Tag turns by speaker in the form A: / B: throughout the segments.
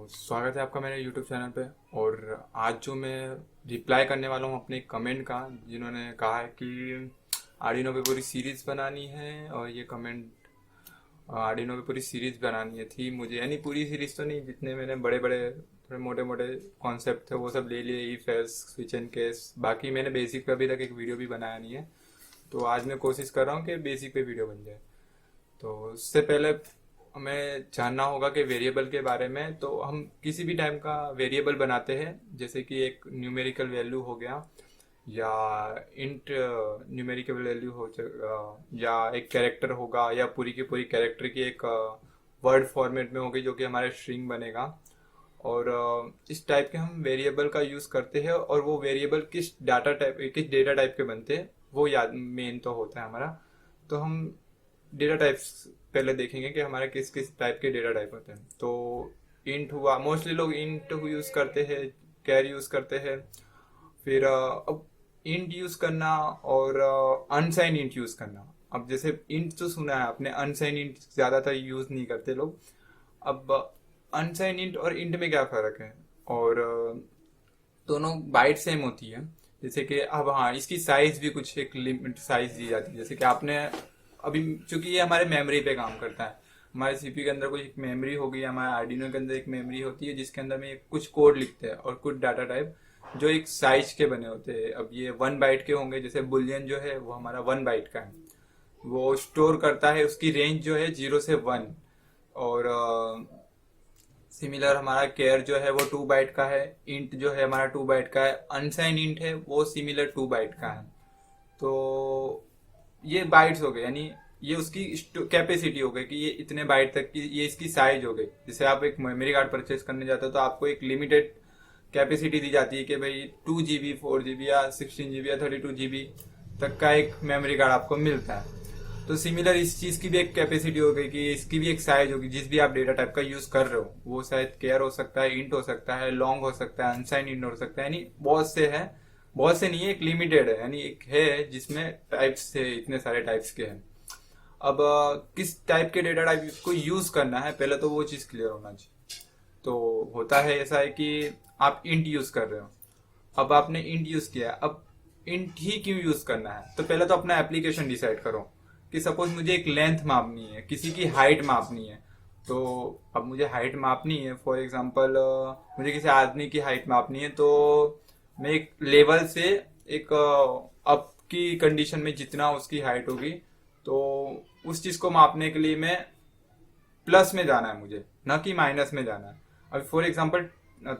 A: स्वागत है आपका मेरे YouTube चैनल पे। और आज जो मैं रिप्लाई करने वाला हूँ अपने कमेंट का, जिन्होंने कहा है कि आर्डिनो पे पूरी सीरीज़ बनानी है। और ये कमेंट आर्डिनो पे पूरी सीरीज़ बनानी है थी मुझे, यानी पूरी सीरीज़ तो नहीं, जितने मैंने बड़े बड़े थोड़े मोटे मोटे कॉन्सेप्ट थे वो सब ले लिए, if else switch and case. बाकी मैंने बेसिक पे अभी तक एक वीडियो भी बनाया नहीं है, तो आज मैं कोशिश कर रहा हूँ कि बेसिक पे वीडियो बन जाए। तो उससे पहले हमें जानना होगा कि वेरिएबल के बारे में। तो हम किसी भी टाइम का वेरिएबल बनाते हैं, जैसे कि एक न्यूमेरिकल वैल्यू हो गया, या इंट न्यूमेरिकल वैल्यू हो या एक कैरेक्टर होगा, या पूरी की पूरी कैरेक्टर की एक वर्ड फॉर्मेट में होगी जो कि हमारे स्ट्रिंग बनेगा। और इस टाइप के हम वेरिएबल का यूज़ करते हैं। और वो वेरिएबल किस डेटा टाइप के बनते हैं वो याद मेन तो होता है हमारा। तो हम डेटा टाइप्स पहले देखेंगे कि हमारे किस किस टाइप के डेटा टाइप होते हैं। तो इंट हुआ, मोस्टली लोग इंट यूज़ करते हैं, कैर यूज़ करते हैं। फिर अब इंट यूज़ करना और अनसाइन इंट यूज़ करना। अब जैसे इंट तो सुना है आपने, अनसाइन इंट ज़्यादातर यूज़ नहीं करते लोग। अब अनसाइन इंट और इंट में क्या फ़र्क है? और दोनों बाइट सेम होती है। जैसे कि अब हाँ, इसकी साइज भी कुछ एक लिमिट साइज दी जाती है। जैसे कि आपने अभी, चूंकि ये हमारे मेमोरी पे काम करता है, हमारे सीपी के अंदर कुछ एक मेमोरी होगी, हमारे आर्डिनो के अंदर एक मेमोरी होती है जिसके अंदर में कुछ कोड लिखते हैं और कुछ डाटा टाइप जो एक साइज के बने होते हैं। अब ये 1 बाइट के होंगे, जैसे बुलियन जो है वो हमारा 1 बाइट का है, वो स्टोर करता है, उसकी रेंज जो है 0 से 1। और सिमिलर हमारा केयर जो है वो 2 बाइट का है, इंट जो है हमारा 2 बाइट का है, अनसाइन इंट है वो सिमिलर 2 बाइट का है। तो ये बाइट्स हो गए, यानी ये उसकी कैपेसिटी हो गई कि ये इतने बाइट तक की, ये इसकी साइज हो गई। जैसे आप एक मेमोरी कार्ड परचेज करने जाते हो तो आपको एक लिमिटेड कैपेसिटी दी जाती है कि भाई 2 GB 4 GB या 16 GB या 32 GB तक का एक मेमोरी कार्ड आपको मिलता है। तो सिमिलर इस चीज की भी एक कैपेसिटी हो गई कि इसकी भी एक साइज होगी। जिस भी आप डेटा टाइप का यूज कर रहे हो, वो शायद केयर हो सकता है, इंट हो सकता है, लॉन्ग हो सकता है, अनसाइन इंट हो सकता है, यानी बहुत से है, बहुत से नहीं है, एक लिमिटेड है, यानी एक है जिसमें टाइप्स से इतने सारे टाइप्स के हैं। अब किस टाइप के डेटा टाइप को यूज करना है, पहले तो वो चीज क्लियर होना चाहिए। तो होता है ऐसा है कि आप इंट यूज कर रहे हो, अब आपने इंट यूज किया, अब इंट ही क्यों यूज करना है? तो पहले तो अपना एप्लीकेशन डिसाइड करो कि सपोज मुझे एक लेंथ मापनी है, किसी की हाइट मापनी है। तो अब मुझे हाइट मापनी है, फॉर एग्जांपल मुझे किसी आदमी की हाइट मापनी है, तो मैं एक लेवल से एक अप की कंडीशन में जितना उसकी हाइट होगी, तो उस चीज को मापने के लिए मैं प्लस में जाना है मुझे, ना कि माइनस में जाना है। अब फॉर एग्जांपल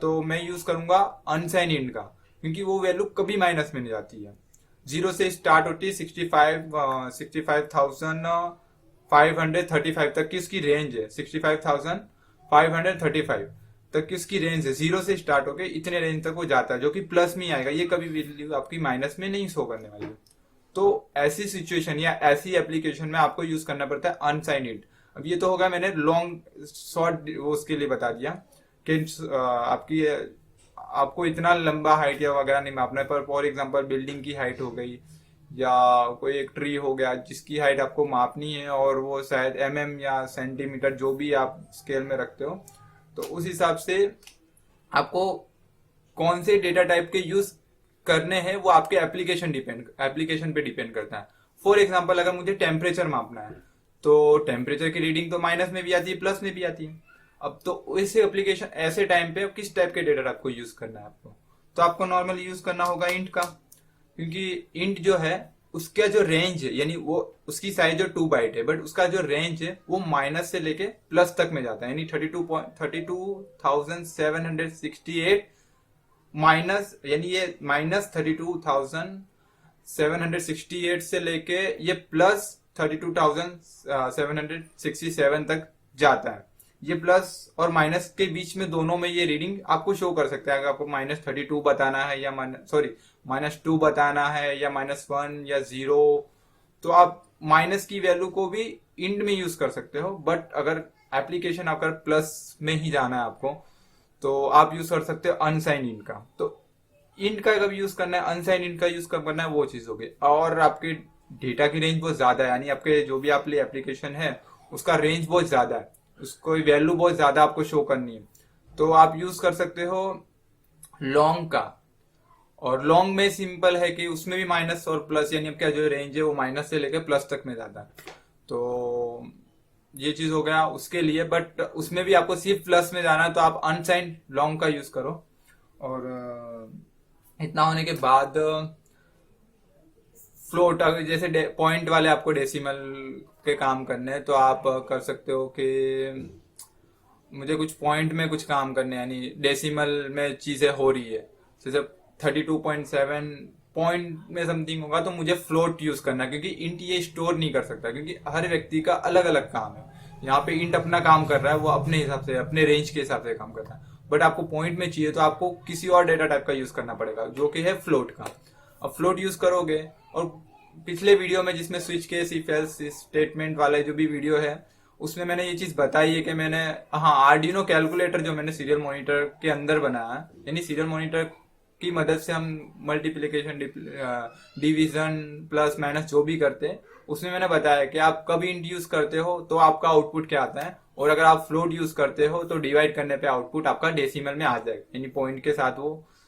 A: तो मैं यूज करूंगा अनसाइन इंट का, क्योंकि वो वैल्यू कभी माइनस में नहीं जाती है। 0 से स्टार्ट होती है 65,535 तक की उसकी रेंज है, 65,535 तक की उसकी रेंज है। 0 से स्टार्ट होकर इतने रेंज तक वो जाता है, जो कि प्लस में ही आएगा, ये कभी वैल्यू आपकी माइनस में नहीं शो करने वाली है। तो ऐसी सिचुएशन या ऐसी एप्लीकेशन में आपको यूज करना पड़ता है अनसाइन इंट। अब ये तो होगा, मैंने लॉन्ग शॉर्ट उसके लिए बता दिया कि आपकी आपको इतना लंबा हाइट या वगैरह नहीं मापना है, पर फॉर एग्जांपल बिल्डिंग की हाइट हो गई, या कोई एक ट्री हो गया जिसकी हाइट आपको मापनी है, और वो शायद या सेंटीमीटर जो भी आप स्केल में रखते हो, तो उस हिसाब से आपको कौन से डेटा टाइप के यूज करने हैं वो आपके एप्लीकेशन पे डिपेंड करता है। फॉर एग्जाम्पल अगर मुझे टेम्परेचर मापना है, तो टेम्परेचर की रीडिंग तो माइनस में भी आती है, प्लस में भी आती है। अब तो ऐसे एप्लीकेशन, ऐसे टाइम पे किस टाइप के डेटा टाइप को यूज करना है आपको? तो आपको नॉर्मली यूज करना होगा इंट का, क्योंकि इंट जो है उसका जो रेंज है, यानी वो उसकी साइज जो 2 बाइट है, बट उसका जो रेंज है वो माइनस से लेके प्लस तक में जाता है, यानी 32,768 माइनस, यानी ये -32,768 से लेके ये +32,767 तक जाता है। ये प्लस और माइनस के बीच में दोनों में ये रीडिंग आपको शो कर सकता है। अगर आपको -32 बताना है, या -2 बताना है, या -1 या 0, तो आप माइनस की वैल्यू को भी इंट में यूज कर सकते हो। बट अगर एप्लीकेशन अगर प्लस में ही जाना है आपको, तो आप यूज कर सकते हो अनसाइन इंट का। तो इंट का कब यूज करना है, अनसाइन इंट का यूज कब करना है, वो चीज हो गई। और आपके डेटा की रेंज बहुत ज्यादा है, यानी आपके जो भी आप एप्लीकेशन है उसका रेंज बहुत ज्यादा है, उसको वैल्यू बहुत ज्यादा आपको शो करनी है। तो आप यूज कर सकते हो लॉन्ग का। और लॉन्ग में सिंपल है कि उसमें भी माइनस और प्लस, यानी आपका जो रेंज है वो माइनस से लेकर प्लस तक में जाता है। तो ये चीज हो गया उसके लिए, बट उसमें भी आपको सिर्फ प्लस में जाना है तो आप अनसाइंड लॉन्ग का यूज करो। और इतना होने के बाद फ्लोट, अगर जैसे पॉइंट वाले आपको डेसिमल के काम करने हैं तो आप कर सकते हो कि मुझे कुछ पॉइंट में कुछ काम करने हैं, यानी डेसिमल में चीजें हो रही है, जैसे 32.7 पॉइंट में समथिंग होगा तो मुझे फ्लोट यूज करना है, क्योंकि इंट ये स्टोर नहीं कर सकता, क्योंकि हर व्यक्ति का अलग अलग काम है। यहाँ पे इंट अपना काम कर रहा है, वो अपने हिसाब से अपने रेंज के हिसाब से काम करता है, बट आपको पॉइंट में चाहिए तो आपको किसी और डेटा टाइप का यूज करना पड़ेगा, जो कि है फ्लोट का। अब फ्लोट यूज करोगे, और पिछले वीडियो में जिसमें switch case if else statement वाला जो भी वीडियो है उसमें मैंने ये चीज बताई है कि मैंने, हाँ, आर्डिनो कैलकुलेटर जो मैंने सीरियल मॉनिटर के अंदर बनाया है, यानी सीरियल मॉनिटर की मदद से हम मल्टीप्लिकेशन, डिवीजन, प्लस माइनस जो भी करते हैं, उसमें मैंने बताया कि आप कब इंट यूज करते हो तो आपका आउटपुट क्या आता है, और अगर आप फ्लोट यूज करते हो तो डिवाइड करने पे आउटपुट आपका डेसिमल में आ जाएगा, यानी पॉइंट के साथ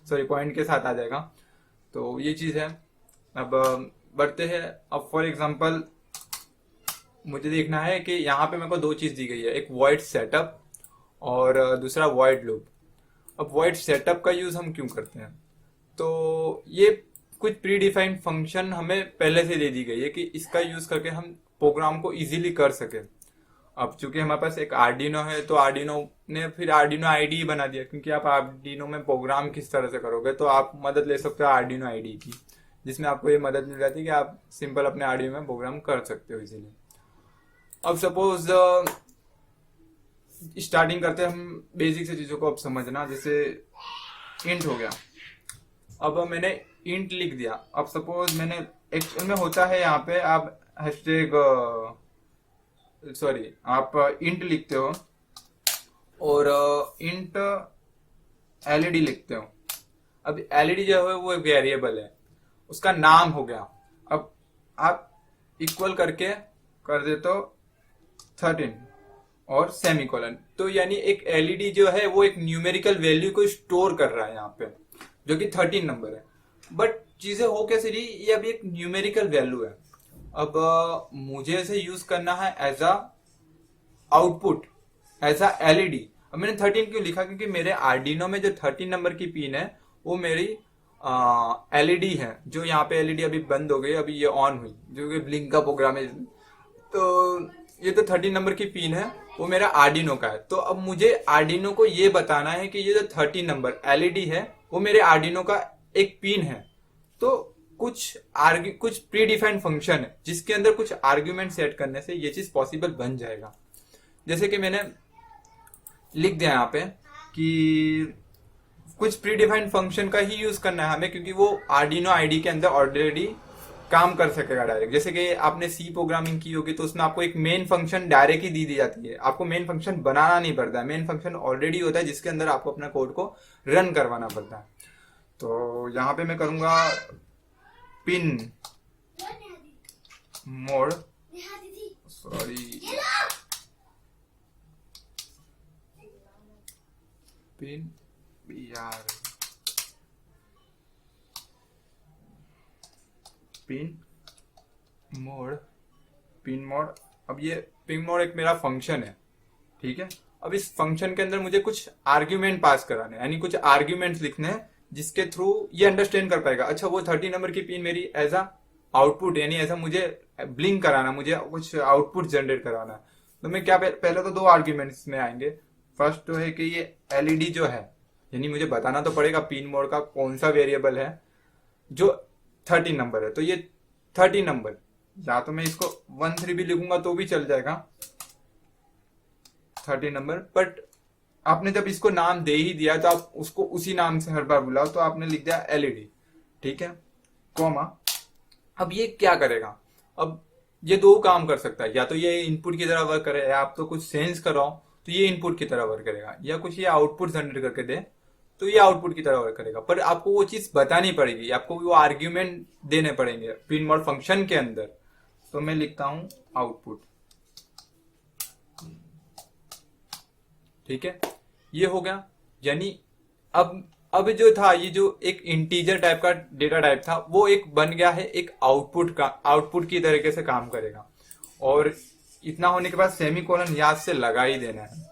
A: पॉइंट के साथ आ जाएगा। तो ये चीज है। अब बढ़ते हैं। अब फॉर एग्जांपल मुझे देखना है कि यहाँ पे मेरे को दो चीज दी गई है, एक वॉइड सेटअप और दूसरा वॉइड लूप। अब वॉइड सेटअप का यूज हम क्यों करते हैं, तो ये कुछ प्री डिफाइंड फंक्शन हमें पहले से दे दी गई है कि इसका यूज करके हम प्रोग्राम को इजीली कर सके। अब चूंकि हमारे पास एक आर्डिनो है तो आर्डिनो ने फिर आर्डिनो आईडी बना दिया, क्योंकि आप आर्डिनो में प्रोग्राम किस तरह से करोगे तो आप मदद ले सकते हो आर्डिनो आईडी की, जिसमें आपको ये मदद मिल जाती है कि आप सिंपल अपने आर्डिनो में प्रोग्राम कर सकते हो इजीली। अब सपोज स्टार्टिंग करते हैं हम बेसिक से चीजों को अब समझना, जैसे इंट हो गया। अब मैंने इंट लिख दिया। अब सपोज मैंने, एक्चुअल में होता है यहाँ पे आप हैशटैग आप इंट लिखते हो और इंट एलईडी लिखते हो। अब एलईडी जो है वो एक वेरिएबल है, उसका नाम हो गया। अब आप इक्वल करके कर देते हो 13 और सेमीकोलन, तो यानी एक एलईडी जो है वो एक न्यूमेरिकल वैल्यू को स्टोर कर रहा है यहाँ पे, जो कि 13 नंबर है। बट चीजें हो कैसे रही, ये अभी एक न्यूमेरिकल वैल्यू है। अब मुझे इसे यूज करना है as a output, as a LED. अब मैंने 13 क्यों लिखा, क्योंकि मेरे आर्डिनो में जो 13 नंबर की पिन है वो मेरी एलईडी है, जो यहाँ पे एलईडी अभी बंद हो गई, अभी ये ऑन हुई, जो कि ब्लिंक का प्रोग्राम है। तो ये तो 13 नंबर की पिन है, वो मेरा आर्डिनो का है। तो अब मुझे आर्डिनो को ये बताना है कि ये जो 13 नंबर एलईडी है वो मेरे आर्डिनो का एक पिन है। तो कुछ प्री डिफाइंड फंक्शन है जिसके अंदर कुछ आर्ग्यूमेंट सेट करने से ये चीज पॉसिबल बन जाएगा। जैसे कि मैंने लिख दिया यहाँ पे कि कुछ प्री डिफाइंड फंक्शन का ही यूज करना है हमें, क्योंकि वो आर्डिनो आईडी के अंदर ऑलरेडी काम कर सकेगा डायरेक्ट। जैसे कि आपने सी प्रोग्रामिंग की होगी तो उसमें आपको एक मेन फंक्शन डायरेक्ट ही दी जाती है, आपको मेन फंक्शन बनाना नहीं पड़ता है, मेन फंक्शन ऑलरेडी होता है जिसके अंदर आपको अपना कोड को रन करवाना पड़ता है। तो यहाँ पे मैं करूंगा pin mode, pin pin mode. अब ये पिन मोड एक मेरा फंक्शन है, ठीक है। अब इस फंक्शन के अंदर मुझे कुछ आर्ग्यूमेंट पास कराने, यानी कुछ आर्ग्यूमेंट्स लिखने हैं जिसके थ्रू ये अंडरस्टैंड कर पाएगा, अच्छा वो 13 नंबर की पिन मेरी एज अ आउटपुट, यानी ऐसा मुझे ब्लिंक कराना, मुझे कुछ आउटपुट जनरेट कराना। तो मैं क्या पहले तो दो आर्ग्यूमेंट्स में आएंगे। फर्स्ट तो है कि ये एलईडी जो है, यानी मुझे बताना तो पड़ेगा पिन मोड का कौन सा वेरिएबल है जो 13 नंबर है। तो ये 13 नंबर, या तो मैं इसको 13 भी लिखूंगा तो भी चल जाएगा 13 नंबर, बट आपने जब इसको नाम दे ही दिया तो आप उसको उसी नाम से हर बार बुलाओ, तो आपने लिख दिया एलईडी, ठीक है, कॉमा। अब ये क्या करेगा, अब ये दो काम कर सकता है, या तो ये इनपुट की तरह वर्क करे, या आप तो कुछ सेंस कराओ तो ये इनपुट की तरह वर्क करेगा, या कुछ ये आउटपुट जनरेट करके दे तो ये आउटपुट की तरह वर्क करेगा। पर आपको वो चीज बतानी पड़ेगी, आपको वो आर्ग्यूमेंट देने पड़ेंगे पिन मोड फंक्शन के अंदर। तो मैं लिखता हूं आउटपुट, ठीक है, ये हो गया। यानी अब जो था, ये जो एक इंटीजर टाइप का डेटा टाइप था, वो एक बन गया है एक आउटपुट की तरीके से काम करेगा। और इतना होने के बाद सेमी कोलन याद से लगा ही देना है।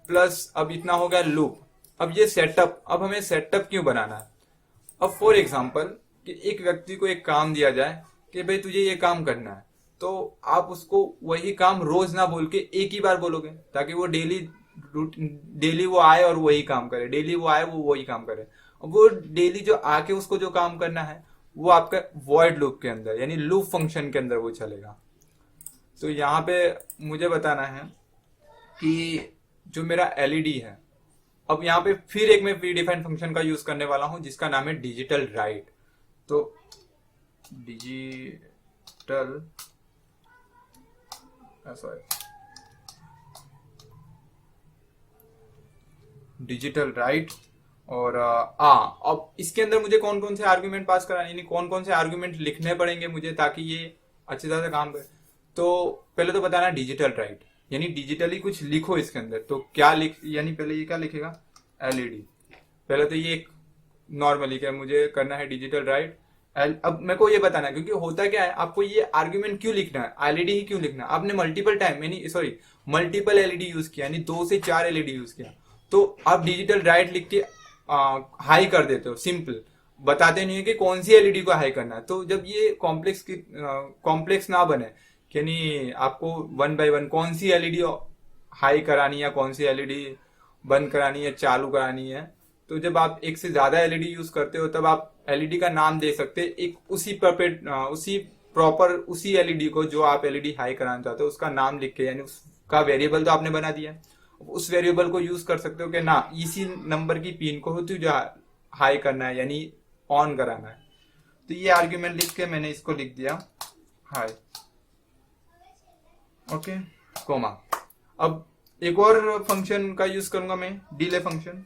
A: प्लस अब इतना हो गया लूप। अब ये सेटअप, अब हमें सेटअप क्यों बनाना है? अब फॉर एग्जाम्पल कि एक व्यक्ति को एक काम दिया जाए कि भाई तुझे ये काम करना है, तो आप उसको वही काम रोज ना बोल के एक ही बार बोलोगे, ताकि वो डेली वो आए और वही काम करे, डेली वो आए वो वही काम करे। अब वो डेली जो आके उसको जो काम करना है वो आपका वॉइड लूप के अंदर यानी लूप फंक्शन के अंदर वो चलेगा। तो यहाँ पे मुझे बताना है कि जो मेरा एलईडी है, अब यहाँ पे फिर एक मैं प्री डिफाइंड फंक्शन का यूज करने वाला हूं जिसका नाम है डिजिटल राइट। तो डिजिटल सॉरी डिजिटल राइट। और अब इसके अंदर मुझे कौन कौन से आर्ग्यूमेंट पास कराने, यानी कौन कौन से आर्ग्यूमेंट लिखने पड़ेंगे मुझे ताकि ये अच्छी तरह से काम करे। तो पहले तो बताना डिजिटल राइट, यानी डिजिटली कुछ लिखो इसके अंदर। तो क्या लिख, यानी पहले ये क्या लिखेगा, एलईडी। पहले तो ये एक नॉर्मली क्या मुझे करना है डिजिटल राइट। अब मेरे को ये बताना है, क्योंकि होता क्या है, आपको ये आर्ग्यूमेंट क्यों लिखना है, एलईडी ही क्यों लिखना है। आपने मल्टीपल टाइम यानी सॉरी मल्टीपल एलईडी यूज किया, यानी 2 से 4 एलईडी यूज किया, तो आप डिजिटल राइट लिख के हाई कर देते हो। सिंपल बताते नहीं है कि कौन सी एलईडी को हाई करना है। तो जब ये कॉम्प्लेक्स ना बने, यानी आपको 1 बाय 1 कौन सी एलईडी हाई करानी है, कौन सी एलईडी बंद करानी है, चालू करानी है, तो जब आप एक से ज्यादा एलईडी यूज करते हो तब आप एलईडी का नाम दे सकते हैं एक उसी एलईडी को जो आप एलईडी हाई कराना चाहते हो उसका नाम लिख के, यानी उसका वेरिएबल तो आपने बना दिया, उस वेरिएबल को यूज कर सकते हो कि ना इसी नंबर की पिन को तुझे हाई करना है यानी ऑन कराना है। तो ये आर्ग्यूमेंट लिख के मैंने इसको लिख दिया हाई, ओके कोमा। अब एक और फंक्शन का यूज करूंगा मैं, डिले फंक्शन,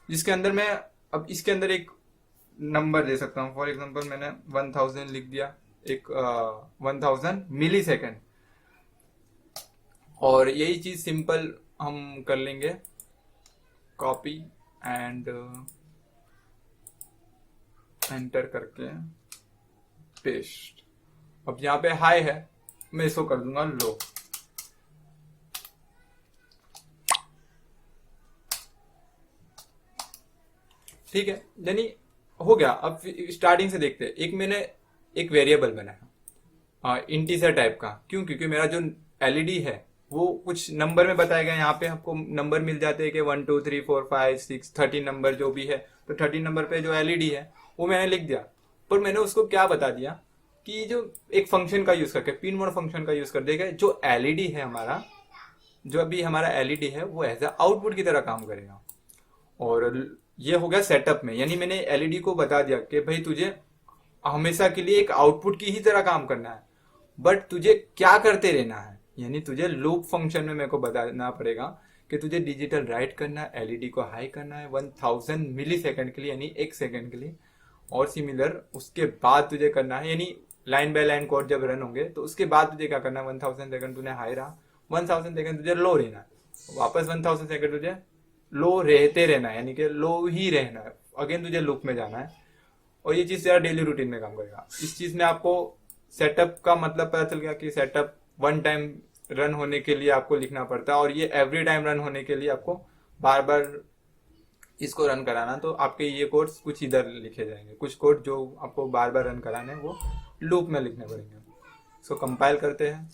A: जिसके अंदर मैं अब इसके अंदर एक नंबर दे सकता हूं। फॉर एग्जांपल मैंने 1000 लिख दिया, एक 1000 मिली सेकेंड। और यही चीज सिंपल हम कर लेंगे, कॉपी एंड एंटर करके पेस्ट। अब यहाँ पे हाई है, मैं इसको कर दूंगा लो। ठीक है, यानी हो गया। अब स्टार्टिंग से देखते हैं। एक मैंने एक वेरिएबल बनाया इंटीजर टाइप का, क्यों? क्योंकि मेरा जो एलईडी है वो कुछ नंबर में बताया गया। यहाँ पे आपको नंबर मिल जाते हैं कि 1 2 3 4 5 6 13 नंबर जो भी है। तो 13 नंबर पे जो एलईडी है वो मैंने लिख दिया, पर मैंने उसको क्या बता दिया कि जो एक फंक्शन का यूज करके, पिन मोड फंक्शन का यूज कर देगा, जो एलईडी है हमारा, जो अभी हमारा एलईडी है वो एज ए आउटपुट की तरह काम करेगा। और ये हो गया सेटअप में, यानी मैंने एलईडी को बता दिया कि भाई तुझे हमेशा के लिए एक आउटपुट की ही तरह काम करना है, बट तुझे क्या करते रहना है, यानी तुझे लूप फंक्शन में मेरे को बताना पड़ेगा कि तुझे डिजिटल राइट करना है, एलईडी को हाई करना है 1000 मिली सेकेंड के लिए, यानी 1 सेकेंड के लिए। और सिमिलर उसके बाद तुझे करना है, यानी लाइन बाय लाइन कोड जब रन होंगे तो उसके बाद तुझे क्या करना है, 1000 सेकेंड तूने हाई रहा, 1000 सेकेंड तुझे लो रहना है, वापस 1000 सेकेंड तुझे लो रहते रहना है, यानी कि लो ही रहना है, अगेन तुझे लूप में जाना है। और ये चीज तेरा डेली रूटीन में काम करेगा। इस चीज में आपको सेटअप का मतलब पता चल गया कि सेटअप 1 टाइम रन होने के लिए आपको लिखना पड़ता है, और ये एवरी टाइम रन होने के लिए आपको बार बार इसको रन कराना। तो आपके ये कोड्स कुछ इधर लिखे जाएंगे, कुछ कोड जो आपको बार बार रन कराने वो लूप में लिखने पड़ेंगे। इसको कंपाइल करते हैं।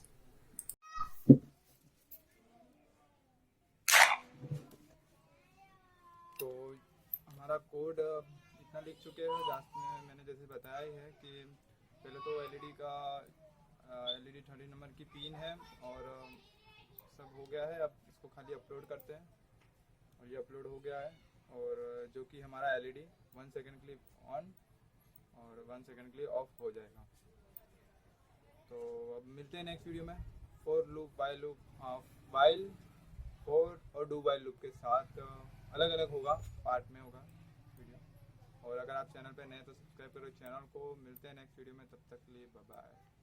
A: तो हमारा कोड इतना लिख चुके हैं, जहाँ मैंने जैसे बताया ही है कि पहले तो एलईडी 13 नंबर की पिन है और सब हो गया है। अब इसको खाली अपलोड करते हैं और ये अपलोड हो गया है। और जो कि हमारा एलईडी 1 सेकेंड के लिए ऑन और 1 सेकेंड के लिए ऑफ हो जाएगा। तो अब मिलते हैं नेक्स्ट वीडियो में for loop, while loop, while, for और डू वाइल लूप के साथ। अलग अलग होगा, पार्ट में होगा वीडियो। और अगर आप चैनल पे नए तो सब्सक्राइब करो चैनल को। मिलते हैं नेक्स्ट वीडियो में, तब तक के लिए बाय बाय।